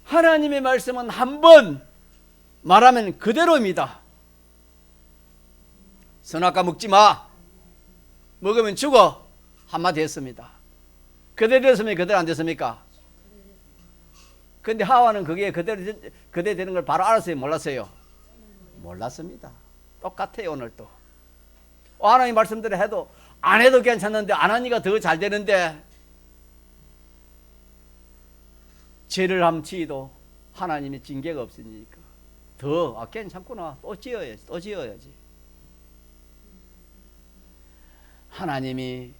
하나님의 말씀은 한 번 말하면 그대로입니다. 선악과 먹지 마. 먹으면 죽어. 한마디 했습니다. 그대로 됐습니까? 그대로 안 됐습니까? 근데 하와는 그게 그대로 되는 걸 바로 알았어요? 몰랐어요? 몰랐습니다. 똑같아요, 오늘도. 하나님 말씀대로 해도 안 해도 괜찮는데 안 하니까 더 잘 되는데 죄를 함치도 하나님의 징계가 없으니까 더 괜찮구나. 또 지어야지. 하나님의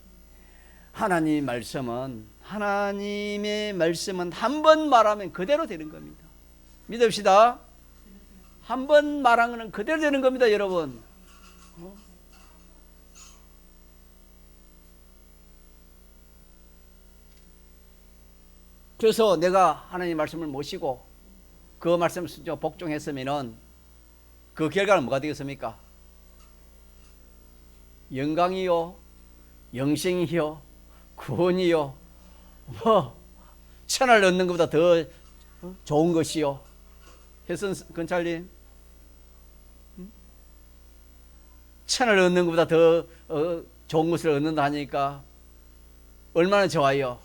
말씀은 한 번 말하면 그대로 되는 겁니다. 믿읍시다. 한 번 말한 거는 그대로 되는 겁니다, 여러분. 그래서 내가 하나님 말씀을 모시고 그 말씀을 복종했으면은 그 결과는 뭐가 되겠습니까? 영광이요, 영생이요, 구원이요, 천을 얻는 것보다 더 좋은 것이요. 혜선 건찰님, 천을 얻는 것보다 더 좋은 것을 얻는다 하니까 얼마나 좋아요.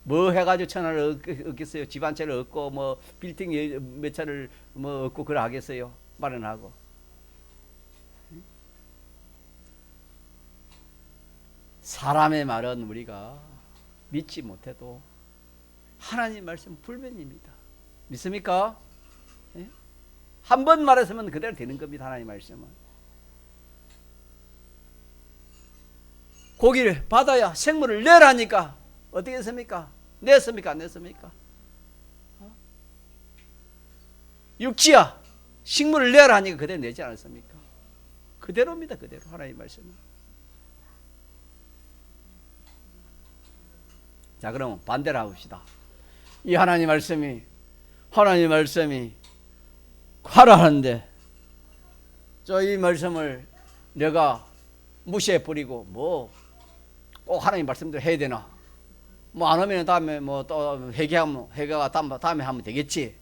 뭐 해가지고 천을 얻겠어요? 집 한 채를 얻고 뭐 빌딩 몇 채를 뭐 얻고 그걸 하겠어요? 마련하고. 사람의 말은 우리가 믿지 못해도 하나님 말씀 불변입니다. 믿습니까? 예? 한 번 말했으면 그대로 되는 겁니다. 하나님 말씀은. 고기를 받아야 생물을 내라니까 어떻게 했습니까? 냈습니까? 안 냈습니까? 육지야 식물을 내라 하니까 그대로 내지 않았습니까? 그대로입니다. 그대로 하나님 말씀은. 자, 그럼 반대로 해봅시다. 이 하나님 말씀이 하라는데 이 말씀을 내가 무시해버리고 뭐 꼭 하나님 말씀대로 해야 되나? 뭐 안 하면 다음에 뭐 또 회개가 다음에 하면 되겠지.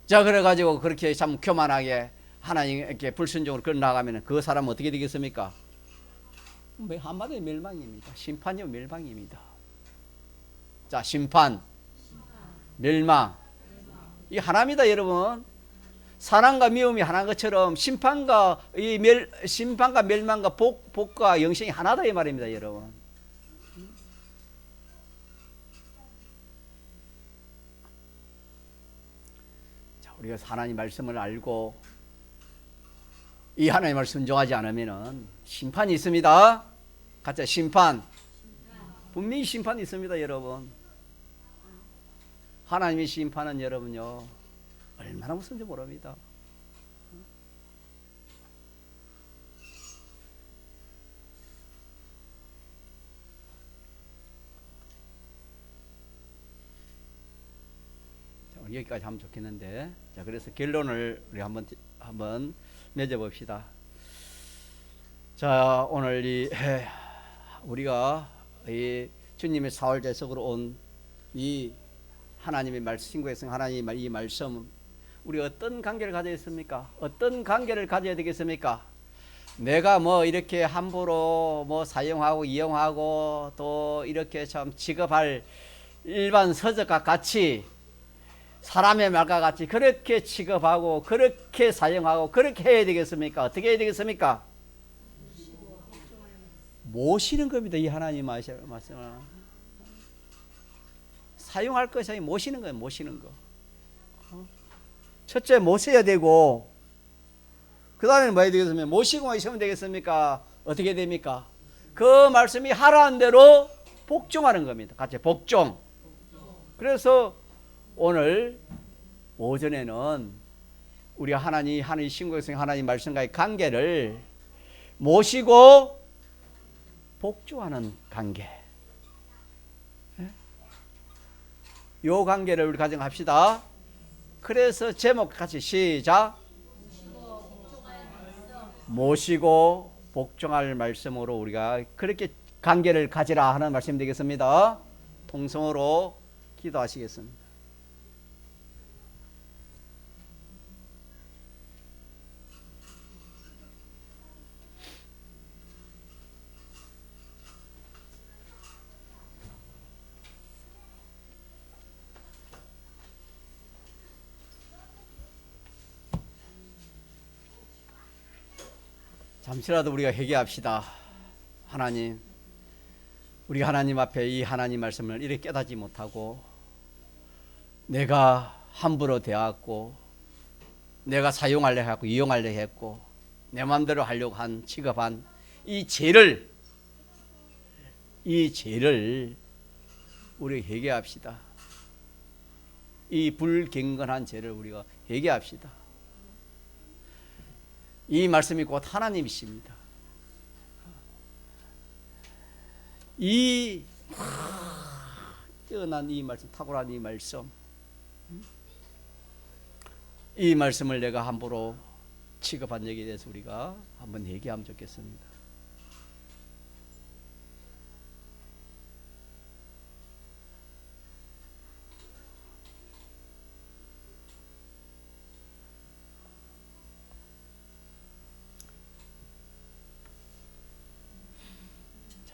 자, 그래가지고 그렇게 참 교만하게 하나님께 불순종으로 걸어 나가면 그 사람은 어떻게 되겠습니까? 한마디로 멸망입니다. 심판이요, 멸망입니다. 자, 심판, 멸망. 이 하나입니다, 여러분. 사랑과 미움이 하나인 것처럼 심판과 멸망과 복과 영생이 하나다 이 말입니다, 여러분. 자, 우리가 하나님 말씀을 알고 이 하나님 말씀 순종하지 않으면은 심판이 있습니다. 가짜 심판. 분명히 심판이 있습니다, 여러분. 하나님의 심판은 여러분요 얼마나 무서운지 모릅니다. 여기까지 하면 좋겠는데, 자, 그래서 결론을 우리 한번 맺어봅시다. 자, 오늘 우리가 이 주님의 사활제석으로 온 이 하나님의 말씀, 신구의 성 하나님의 이 말씀, 우리 어떤 관계를 가져야 있습니까? 어떤 관계를 가져야 되겠습니까? 내가 뭐 이렇게 함부로 뭐 사용하고 이용하고 또 이렇게 참 취급할 일반 서적과 같이, 사람의 말과 같이 그렇게 취급하고 그렇게 사용하고 그렇게 해야 되겠습니까? 어떻게 해야 되겠습니까? 모시는 겁니다. 이 하나님 말씀을 사용할 것이 아니라 모시는 거예요. 모시는 거. 첫째 모셔야 되고, 그 다음에 뭐 해야 되겠습니까? 모시고 있으면 되겠습니까? 어떻게 됩니까? 그 말씀이 하라는 대로 복종하는 겁니다. 같이 복종. 그래서 오늘 오전에는 우리가 하나님 신구의 성 하나님 말씀과의 관계를 모시고 복종하는 관계, 이 관계를 우리 가정합시다. 그래서 제목 같이 시작. 모시고 복종할 말씀으로 우리가 그렇게 관계를 가지라 하는 말씀 되겠습니다. 통성으로 기도하시겠습니다. 잠시라도 우리가 회개합시다. 하나님, 우리가 하나님 앞에 이 하나님 말씀을 이렇게 깨닫지 못하고 내가 함부로 대하고 내가 사용하려 했고 이용하려 했고 내 마음대로 하려고 한 취급한 이 죄를 우리 회개합시다. 이 불경건한 죄를 우리가 회개합시다. 이 말씀이 곧 하나님이십니다. 이 뛰어난 이 말씀, 탁월한 이 말씀, 이 말씀을 내가 함부로 취급한 얘기에 대해서 우리가 한번 얘기하면 좋겠습니다.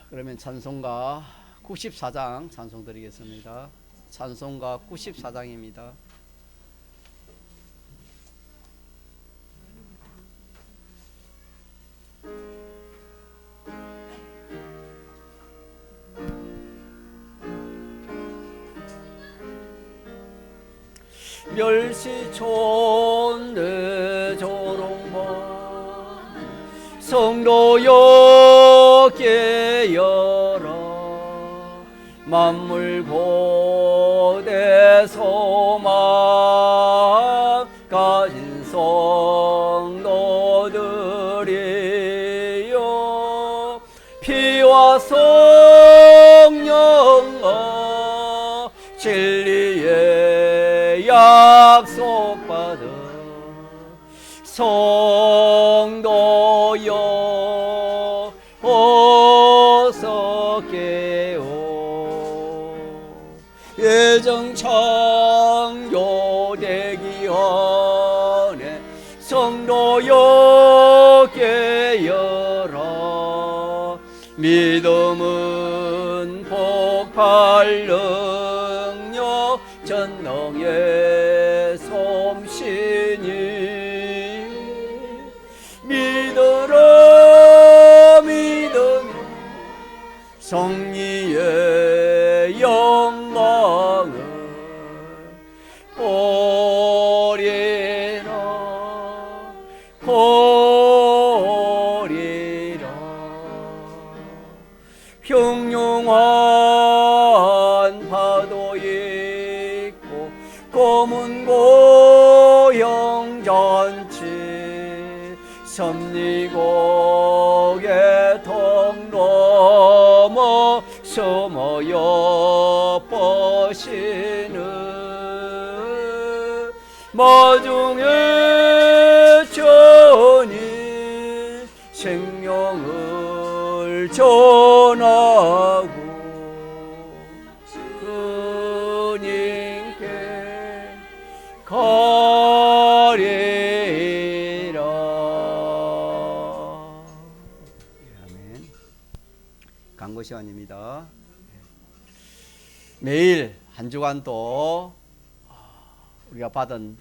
그러면 찬송가 94장 찬송 드리겠습니다. 찬송가 94장입니다. 멸시촌 조롱번 성도여 깨어라 만물 고대 소망 가진 성도들이여 피와 성령 진리의 약속받은 성도여 어서 깨어 예정 창조되기 전에 성도여 깨어라 믿음은 폭발 능력 전능의 솜씨니 믿으라 믿으며 성리의 영광을 보리라 섭리곡의 통 넘어 숨어 엿보시는 마중의 전이 생명을 전하고 그님께 가리라. 아멘. 강구 시간입니다. 매일 한 주간 또 우리가 받은